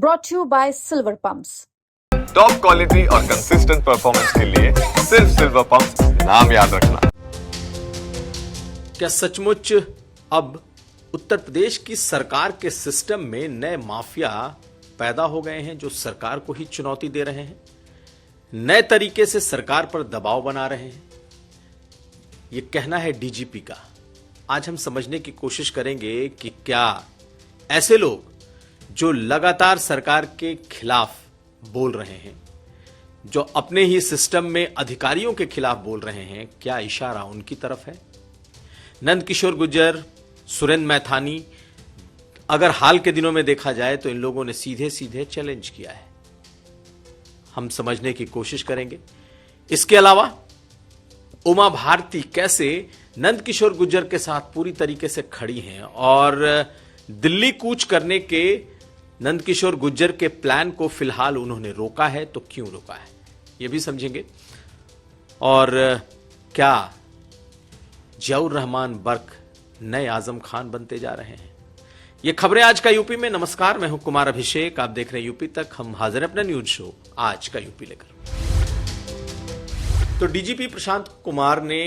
brought to you by Silver Pumps. Top quality और consistent performance के लिए सिर्फ सिल्वर पंप नाम याद रखना। क्या सचमुच अब उत्तर प्रदेश की सरकार के सिस्टम में नए माफिया पैदा हो गए हैं जो सरकार को ही चुनौती दे रहे हैं, नए तरीके से सरकार पर दबाव बना रहे हैं? यह कहना है डीजीपी का। आज हम समझने की कोशिश करेंगे कि क्या ऐसे लोग जो लगातार सरकार के खिलाफ बोल रहे हैं, जो अपने ही सिस्टम में अधिकारियों के खिलाफ बोल रहे हैं, क्या इशारा उनकी तरफ है? नंदकिशोर गुर्जर, सुरेंद्र मैथानी, अगर हाल के दिनों में देखा जाए तो इन लोगों ने सीधे सीधे चैलेंज किया है। हम समझने की कोशिश करेंगे। इसके अलावा उमा भारती कैसे नंदकिशोर गुर्जर के साथ पूरी तरीके से खड़ी हैं और दिल्ली कूच करने के नंदकिशोर गुर्जर के प्लान को फिलहाल उन्होंने रोका है, तो क्यों रोका है यह भी समझेंगे। और क्या जियाउर रहमान बर्क नए आजम खान बनते जा रहे हैं? ये खबरें आज का यूपी में। नमस्कार, मैं हूं कुमार अभिषेक, आप देख रहे हैं यूपी तक। हम हाजिर हैं अपना न्यूज शो आज का यूपी लेकर। तो डीजीपी प्रशांत कुमार ने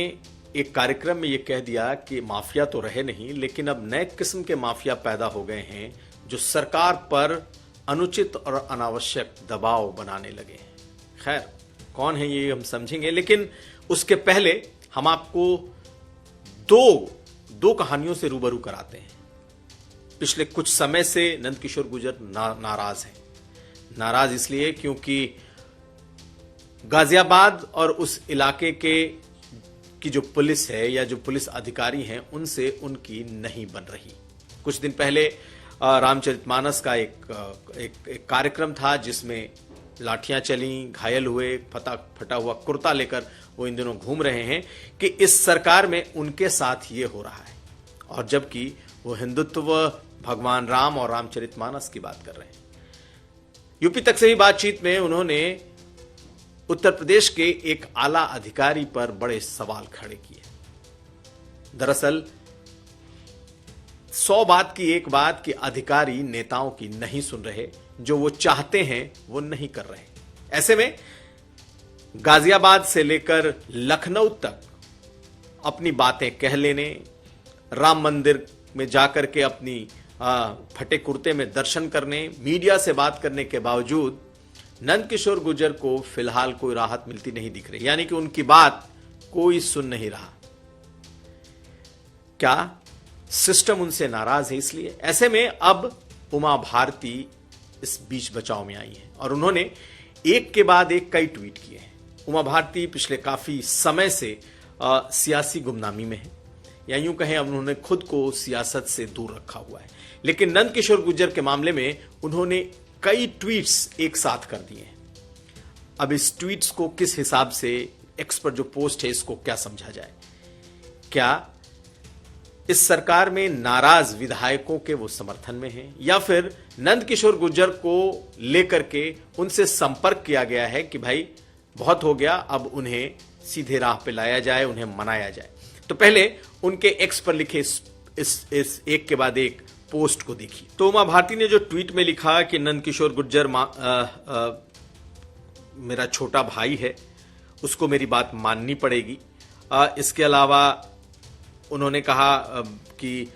एक कार्यक्रम में यह कह दिया कि माफिया तो रहे नहीं, लेकिन अब नए किस्म के माफिया पैदा हो गए हैं जो सरकार पर अनुचित और अनावश्यक दबाव बनाने लगे हैं। खैर, कौन है ये हम समझेंगे, लेकिन उसके पहले हम आपको दो कहानियों से रूबरू कराते हैं। पिछले कुछ समय से नंदकिशोर गुर्जर नाराज हैं। नाराज इसलिए क्योंकि गाजियाबाद और उस इलाके की जो पुलिस है या जो पुलिस अधिकारी हैं, उनसे उनकी नहीं बन रही। कुछ दिन पहले रामचरितमानस का एक कार्यक्रम था जिसमें लाठियां चली, घायल हुए, फटा हुआ कुर्ता लेकर वो इन दिनों घूम रहे हैं कि इस सरकार में उनके साथ ये हो रहा है, और जबकि वो हिंदुत्व, भगवान राम और रामचरितमानस की बात कर रहे हैं। यूपी तक से ही बातचीत में उन्होंने उत्तर प्रदेश के एक आला अधिकारी पर बड़े सवाल खड़े किए। दरअसल 100 बात की एक बात कि अधिकारी नेताओं की नहीं सुन रहे, जो वो चाहते हैं वो नहीं कर रहे। ऐसे में गाजियाबाद से लेकर लखनऊ तक अपनी बातें कह लेने, राम मंदिर में जाकर के अपनी फटे कुर्ते में दर्शन करने, मीडिया से बात करने के बावजूद नंदकिशोर गुर्जर को फिलहाल कोई राहत मिलती नहीं दिख रही, यानी कि उनकी बात कोई सुन नहीं रहा। क्या सिस्टम उनसे नाराज है? इसलिए ऐसे में अब उमा भारती इस बीच बचाव में आई है और उन्होंने एक के बाद एक कई ट्वीट किए हैं। उमा भारती पिछले काफी समय से सियासी गुमनामी में है, या यूं कहें अब उन्होंने खुद को सियासत से दूर रखा हुआ है। लेकिन नंदकिशोर गुर्जर के मामले में उन्होंने कई ट्वीट्स एक साथ कर दिए हैं। अब इस ट्वीट्स को किस हिसाब से, एक्स पर जो पोस्ट है, इसको क्या समझा जाए? क्या इस सरकार में नाराज विधायकों के वो समर्थन में हैं, या फिर नंदकिशोर गुर्जर को लेकर के उनसे संपर्क किया गया है कि भाई बहुत हो गया, अब उन्हें सीधे राह पे लाया जाए, उन्हें मनाया जाए? तो पहले उनके एक्स पर लिखे इस एक के बाद एक पोस्ट को देखिए। तो उमा भारती ने जो ट्वीट में लिखा कि नंदकिशोर गुर्जर मेरा छोटा भाई है, उसको मेरी बात माननी पड़ेगी। इसके अलावा उन्होंने कहा कि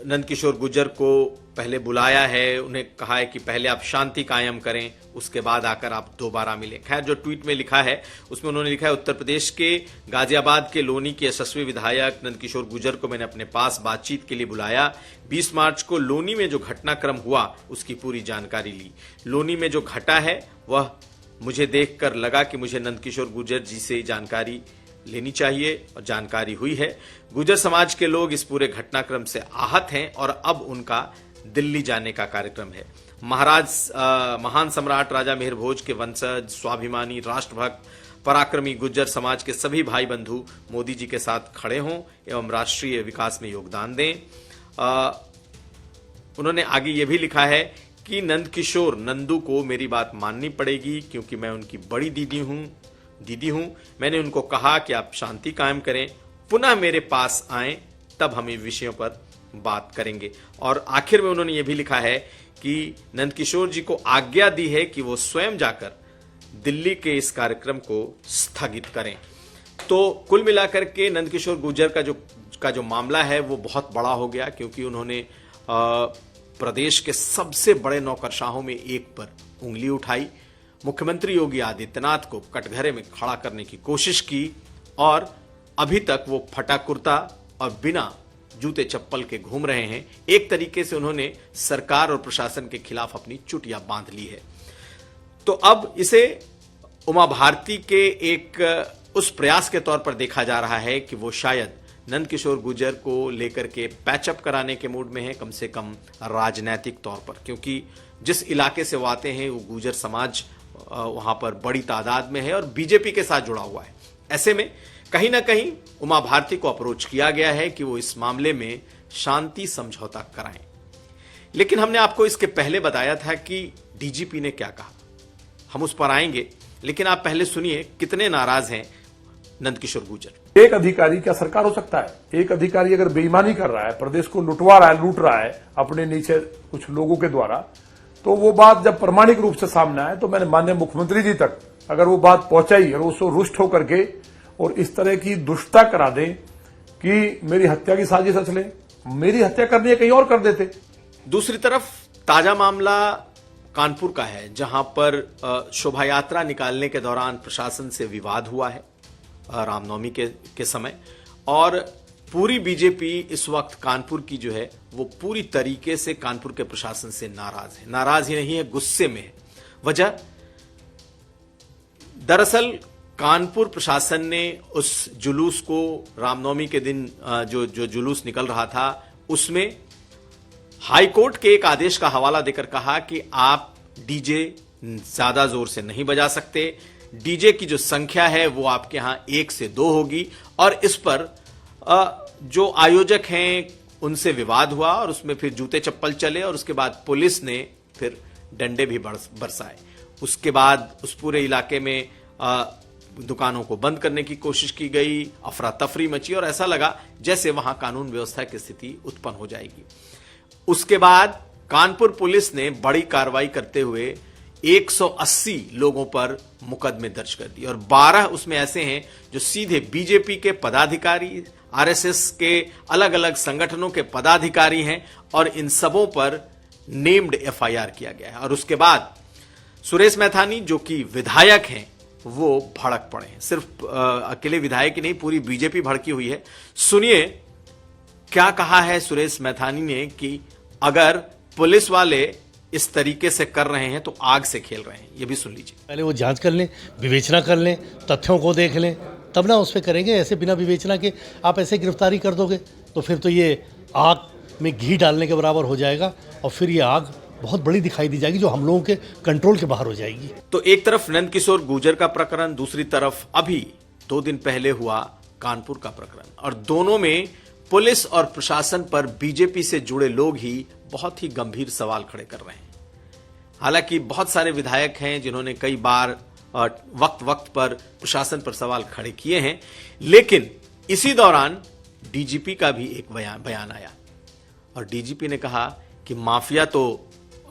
नंदकिशोर गुर्जर को पहले बुलाया है, उन्हें कहा है कि पहले आप शांति कायम करें, उसके बाद आकर आप दोबारा मिलें। खैर, जो ट्वीट में लिखा है उसमें उन्होंने लिखा है, उत्तर प्रदेश के गाजियाबाद के लोनी के यशस्वी विधायक नंदकिशोर गुर्जर को मैंने अपने पास बातचीत के लिए बुलाया। 20 मार्च को लोनी में जो घटनाक्रम हुआ उसकी पूरी जानकारी ली। लोनी में जो घटा है वह मुझे देखकर लगा कि मुझे नंदकिशोर गुर्जर जी से जानकारी लेनी चाहिए, और जानकारी हुई है। गुर्जर समाज के लोग इस पूरे घटनाक्रम से आहत हैं और अब उनका दिल्ली जाने का कार्यक्रम है। महान सम्राट राजा मेहर भोज के वंशज, स्वाभिमानी, राष्ट्रभक्त, पराक्रमी गुर्जर समाज के सभी भाई बंधु मोदी जी के साथ खड़े हों एवं राष्ट्रीय विकास में योगदान दें। उन्होंने आगे ये भी लिखा है कि नंदकिशोर नंदू को मेरी बात माननी पड़ेगी क्योंकि मैं उनकी बड़ी दीदी हूं। मैंने उनको कहा कि आप शांति कायम करें, पुनः मेरे पास आएं, तब हम इन विषयों पर बात करेंगे। और आखिर में उन्होंने ये भी लिखा है कि नंदकिशोर जी को आज्ञा दी है कि वो स्वयं जाकर दिल्ली के इस कार्यक्रम को स्थगित करें। तो कुल मिलाकर के नंदकिशोर गुर्जर का जो मामला है वो बहुत बड़ा हो गया, क्योंकि उन्होंने प्रदेश के सबसे बड़े नौकरशाहों में एक पर उंगली उठाई, मुख्यमंत्री योगी आदित्यनाथ को कटघरे में खड़ा करने की कोशिश की, और अभी तक वो फटा कुर्ता और बिना जूते चप्पल के घूम रहे हैं। एक तरीके से उन्होंने सरकार और प्रशासन के खिलाफ अपनी चुटिया बांध ली है। तो अब इसे उमा भारती के एक उस प्रयास के तौर पर देखा जा रहा है कि वो शायद नंदकिशोर गुर्जर को लेकर के पैचअप कराने के मूड में है, कम से कम राजनीतिक तौर पर, क्योंकि जिस इलाके से वो आते हैं वो गुर्जर समाज वहां पर बड़ी तादाद में है और बीजेपी के साथ जुड़ा हुआ है। ऐसे में कहीं ना कहीं उमा भारती को अप्रोच किया गया है कि वो इस मामले में शांति समझौता कराएं। लेकिन हमने आपको इसके पहले बताया था कि डीजीपी ने क्या कहा, हम उस पर आएंगे, लेकिन आप पहले सुनिए कितने नाराज हैं नंदकिशोर गुर्जर। एक अधिकारी क्या सरकार हो सकता है? एक अधिकारी अगर बेईमानी कर रहा है, प्रदेश को लुटवा रहा है, लूट रहा है अपने नीचे कुछ लोगों के द्वारा, तो वो बात जब प्रामाणिक रूप से सामने आए तो मैंने माननीय मुख्यमंत्री जी तक अगर वो बात पहुंचाई और उसको रुष्ट होकर के और इस तरह की दुष्टता करा दे कि मेरी हत्या की साजिश रच ले, मेरी हत्या करनी है कहीं और कर देते। दूसरी तरफ ताजा मामला कानपुर का है, जहां पर शोभा यात्रा निकालने के दौरान प्रशासन से विवाद हुआ है रामनवमी के समय, और पूरी बीजेपी इस वक्त कानपुर की जो है वो पूरी तरीके से कानपुर के प्रशासन से नाराज है। नाराज ही नहीं है, गुस्से में है। वजह दरअसल कानपुर प्रशासन ने उस जुलूस को रामनवमी के दिन जो जुलूस निकल रहा था उसमें हाईकोर्ट के एक आदेश का हवाला देकर कहा कि आप डीजे ज्यादा जोर से नहीं बजा सकते, डीजे की जो संख्या है वो आपके यहां 1 से 2 होगी, और इस पर जो आयोजक हैं उनसे विवाद हुआ और उसमें फिर जूते चप्पल चले और उसके बाद पुलिस ने फिर डंडे भी बरसाए। उसके बाद उस पूरे इलाके में दुकानों को बंद करने की कोशिश की गई, अफरा तफरी मची और ऐसा लगा जैसे वहां कानून व्यवस्था की स्थिति उत्पन्न हो जाएगी। उसके बाद कानपुर पुलिस ने बड़ी कार्रवाई करते हुए 180 लोगों पर मुकदमे दर्ज कर दिए और 12 उसमें ऐसे हैं जो सीधे बीजेपी के पदाधिकारी, आरएसएस के अलग अलग संगठनों के पदाधिकारी हैं और इन सबों पर नेम्ड एफआईआर किया गया है। और उसके बाद सुरेश मैथानी जो कि विधायक हैं वो भड़क पड़े हैं। सिर्फ अकेले विधायक ही नहीं, पूरी बीजेपी भड़की हुई है। सुनिए क्या कहा है सुरेश मैथानी ने कि अगर पुलिस वाले इस तरीके से कर रहे हैं तो आग से खेल रहे हैं। ये भी सुन लीजिए। पहले वो जांच कर लें, विवेचना कर लें, तथ्यों को देख लें, तब ना उस पर करेंगे। ऐसे बिना विवेचना के आप ऐसे गिरफ्तारी कर दोगे तो फिर तो ये आग में घी डालने के बराबर हो जाएगा और फिर ये आग बहुत बड़ी दिखाई दी जाएगी जो हम लोगों के कंट्रोल के बाहर हो जाएगी। तो एक तरफ नंदकिशोर गुर्जर का प्रकरण, दूसरी तरफ अभी 2 दिन पहले हुआ कानपुर का प्रकरण, और दोनों में पुलिस और प्रशासन पर बीजेपी से जुड़े लोग ही बहुत ही गंभीर सवाल खड़े कर रहे हैं। हालांकि बहुत सारे विधायक हैं जिन्होंने कई बार वक्त वक्त पर प्रशासन पर सवाल खड़े किए हैं, लेकिन इसी दौरान डीजीपी का भी एक बयान आया और डीजीपी ने कहा कि माफिया तो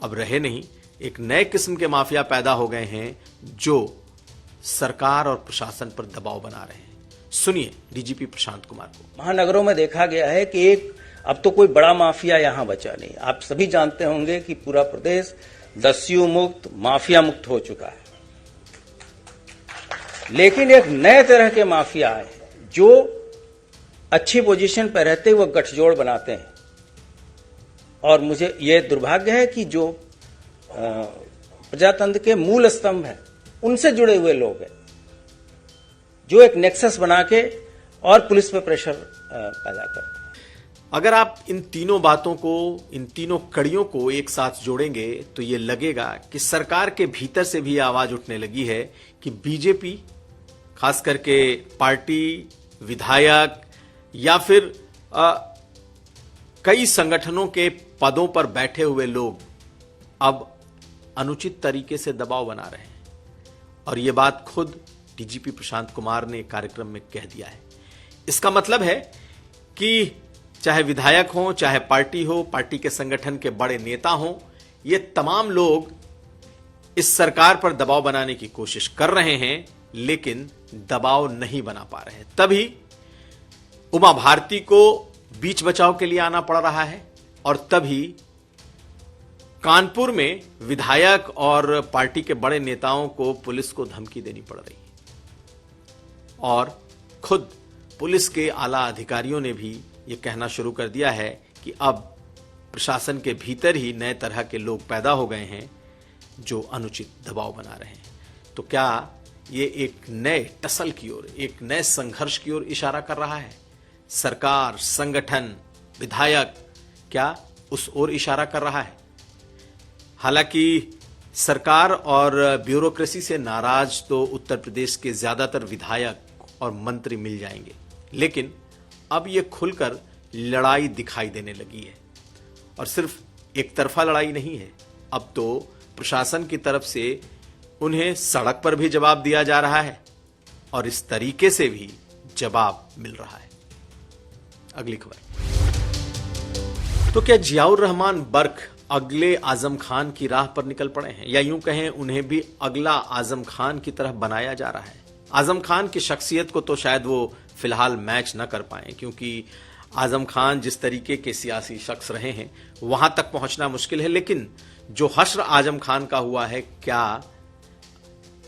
अब रहे नहीं, एक नए किस्म के माफिया पैदा हो गए हैं जो सरकार और प्रशासन पर दबाव बना रहे हैं। सुनिए डीजीपी प्रशांत कुमार को। महानगरों में देखा गया है कि एक अब तो कोई बड़ा माफिया यहां बचा नहीं। आप सभी जानते होंगे कि पूरा प्रदेश दस्यु मुक्त, माफिया मुक्त हो चुका है, लेकिन एक नए तरह के माफिया है जो अच्छी पोजीशन पर रहते हुए गठजोड़ बनाते हैं। और मुझे यह दुर्भाग्य है कि जो प्रजातंत्र के मूल स्तंभ हैं उनसे जुड़े हुए लोग हैं जो एक नेक्सस बना के और पुलिस पे प्रेशर पैदा करते हैं। अगर आप इन तीनों बातों को, इन तीनों कड़ियों को एक साथ जोड़ेंगे तो ये लगेगा कि सरकार के भीतर से भी आवाज उठने लगी है कि बीजेपी, खास करके पार्टी, विधायक या फिर कई संगठनों के पदों पर बैठे हुए लोग अब अनुचित तरीके से दबाव बना रहे हैं। और यह बात खुद डीजीपी प्रशांत कुमार ने कार्यक्रम में कह दिया है। इसका मतलब है कि चाहे विधायक हो, चाहे पार्टी हो, पार्टी के संगठन के बड़े नेता हो, ये तमाम लोग इस सरकार पर दबाव बनाने की कोशिश कर रहे हैं, लेकिन दबाव नहीं बना पा रहे हैं। तभी उमा भारती को बीच बचाव के लिए आना पड़ रहा है और तभी कानपुर में विधायक और पार्टी के बड़े नेताओं को पुलिस को धमकी देनी पड़ रही है और खुद पुलिस के आला अधिकारियों ने भी यह कहना शुरू कर दिया है कि अब प्रशासन के भीतर ही नए तरह के लोग पैदा हो गए हैं जो अनुचित दबाव बना रहे हैं। तो क्या ये एक नए टसल की ओर, एक नए संघर्ष की ओर इशारा कर रहा है? सरकार, संगठन, विधायक क्या उस ओर इशारा कर रहा है? हालांकि सरकार और ब्यूरोक्रेसी से नाराज तो उत्तर प्रदेश के ज्यादातर विधायक और मंत्री मिल जाएंगे, लेकिन अब यह खुलकर लड़ाई दिखाई देने लगी है और सिर्फ एक तरफा लड़ाई नहीं है। अब तो प्रशासन की तरफ से उन्हें सड़क पर भी जवाब दिया जा रहा है और इस तरीके से भी जवाब मिल रहा है। अगली खबर, तो क्या जियाउर रहमान बर्क अगले आजम खान की राह पर निकल पड़े हैं, या यूं कहें उन्हें भी अगला आजम खान की तरह बनाया जा रहा है? आजम खान की शख्सियत को तो शायद वो फिलहाल मैच न कर पाए, क्योंकि आजम खान जिस तरीके के सियासी शख्स रहे हैं वहां तक पहुंचना मुश्किल है, लेकिन जो हश्र आजम खान का हुआ है, क्या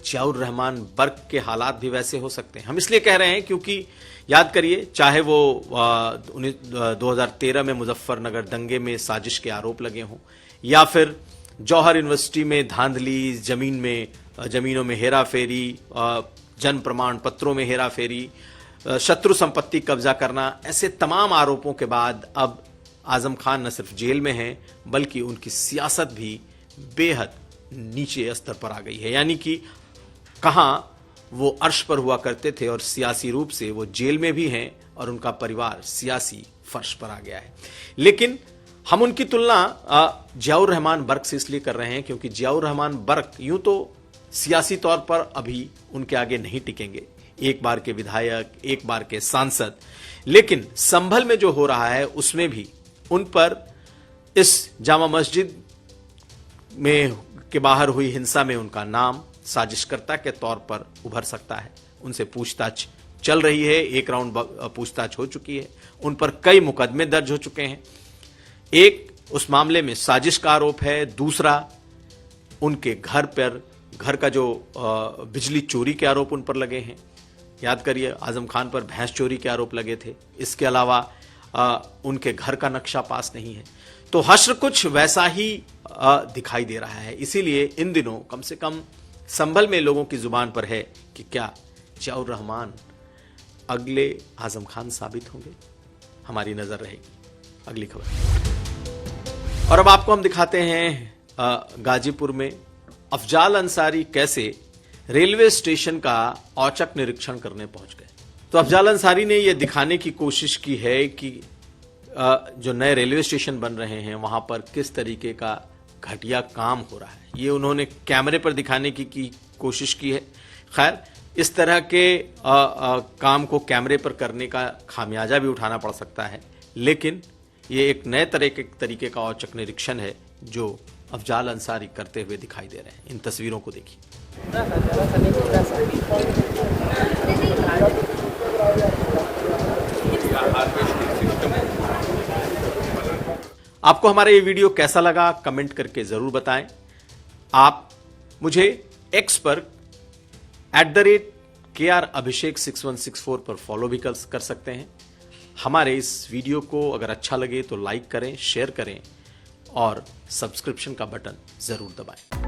जियाउर रहमान बर्क के हालात भी वैसे हो सकते हैं? हम इसलिए कह रहे हैं क्योंकि याद करिए, चाहे वो 2013 में मुजफ्फरनगर दंगे में साजिश के आरोप लगे हों, या फिर जौहर यूनिवर्सिटी में धांधली, जमीनों में हेराफेरी, जन्म प्रमाण पत्रों में हेराफेरी, शत्रु संपत्ति कब्जा करना, ऐसे तमाम आरोपों के बाद अब आजम खान न सिर्फ जेल में हैं, बल्कि उनकी सियासत भी बेहद नीचे स्तर पर आ गई है। यानी कि कहां वो अर्श पर हुआ करते थे और सियासी रूप से वो जेल में भी हैं और उनका परिवार सियासी फर्श पर आ गया है। लेकिन हम उनकी तुलना जियाउर रहमान बर्क से इसलिए कर रहे हैं क्योंकि जियाउर रहमान बर्क यूं तो सियासी तौर पर अभी उनके आगे नहीं टिकेंगे, एक बार के विधायक, एक बार के सांसद, लेकिन संभल में जो हो रहा है उसमें भी उन पर इस जामा मस्जिद में के बाहर हुई हिंसा में उनका नाम साजिशकर्ता के तौर पर उभर सकता है। उनसे पूछताछ चल रही है, एक राउंड पूछताछ हो चुकी है, उन पर कई मुकदमे दर्ज हो चुके हैं। एक उस मामले में साजिश का आरोप है, दूसरा उनके घर का जो बिजली चोरी के आरोप उन पर लगे हैं। याद करिए, आजम खान पर भैंस चोरी के आरोप लगे थे। इसके अलावा उनके घर का नक्शा पास नहीं है। तो हश्र कुछ वैसा ही दिखाई दे रहा है। इसीलिए इन दिनों कम से कम संभल में लोगों की जुबान पर है कि क्या जियाउर रहमान अगले आजम खान साबित होंगे। हमारी नजर रहेगी। अगली खबर, और अब आपको हम दिखाते हैं गाजीपुर में अफजाल अंसारी कैसे रेलवे स्टेशन का औचक निरीक्षण करने पहुंच गए। तो अफजाल अंसारी ने यह दिखाने की कोशिश की है कि जो नए रेलवे स्टेशन बन रहे हैं वहां पर किस तरीके का घटिया काम हो रहा है, ये उन्होंने कैमरे पर दिखाने की कोशिश की है। खैर, इस तरह के काम को कैमरे पर करने का खामियाजा भी उठाना पड़ सकता है, लेकिन ये एक नए तरीके का औचक निरीक्षण है जो अफजाल अंसारी करते हुए दिखाई दे रहे हैं। इन तस्वीरों को देखिए। आपको हमारा ये वीडियो कैसा लगा कमेंट करके जरूर बताएं। आप मुझे एक्स पर @KRAbhishek6164 पर फॉलो भी कर सकते हैं। हमारे इस वीडियो को अगर अच्छा लगे तो लाइक करें, शेयर करें और सब्सक्रिप्शन का बटन जरूर दबाएं।